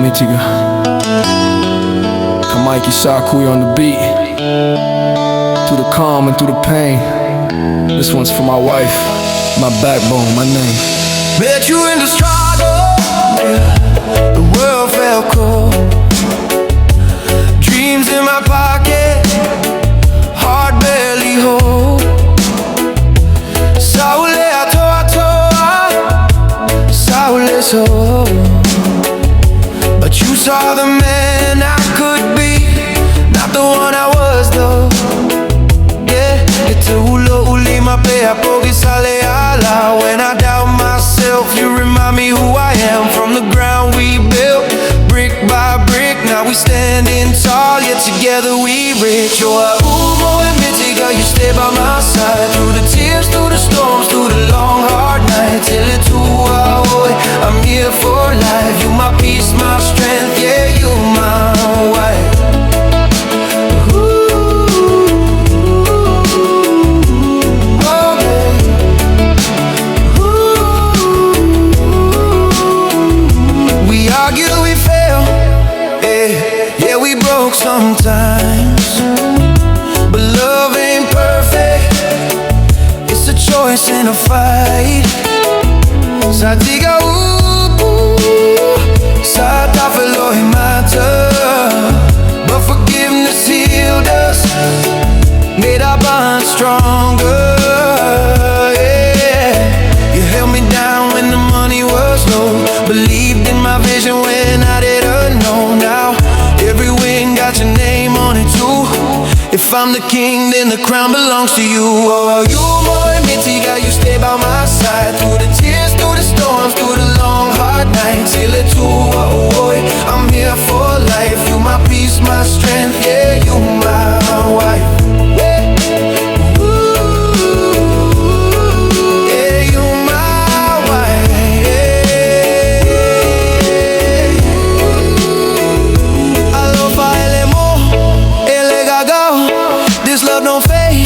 Moemitiga. Kamaiki Sakui on the beat. Through the calm and through the pain. This one's for my wife, my backbone, my name. Met you in the struggle, yeah. The world felt cold. Dreams in my pocket, heart barely hold. Saule atoa, saule so. But you saw the man I could be, not the one I was though. Yeah, ite ulo ulima pea pogi sale ala. When I doubt myself, you remind me who I am. From the ground we built, brick by brick, now we standing tall, yet together we rich. Oh, Moemitiga, you stay by my side. Through the tears, through the storms, through the long hard nights. Till it's I'm here for life. You my peace, my strength, yeah, you my wife. We fail, yeah, we broke sometimes, but love ain't perfect. It's a choice and a fight. Satiga satafelo himata, but forgiveness healed us, made our bond stronger. Yeah, you held me down when the money was low, believed in my vision when I didn't know. Now every wing got your name on it too. If I'm the king, then the crown belongs to you. Oh, you Moemitiga, you stay by my side. Through the tears, through the storms, through the long hard nights. Till it's I'm here for life. You my peace, my strength, yeah, you my wife. This love don't fade,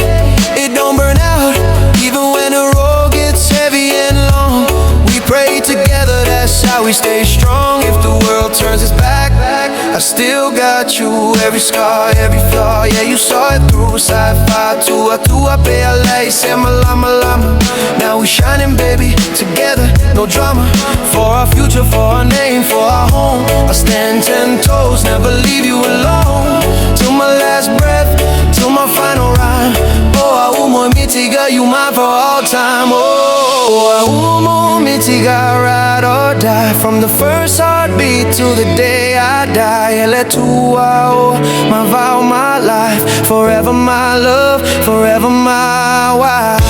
it don't burn out. Even when the road gets heavy and long, we pray together, that's how we stay strong. If the world turns its back, I still got you. Every scar, every flaw, yeah, you saw it through. Sci-fi, tua pea lei, sema lama lama. Now we shining, baby, together, no drama. For our future, for our name, for our home, I stand 10 toes, never leave you alone. Till my last breath, till my final rhyme. Oh, Moemitiga, you mine for all time. Oh, Moemitiga, ride or die. From the first heartbeat to the day I die. Ele tua, my vow, my life. Forever my love, forever my wife.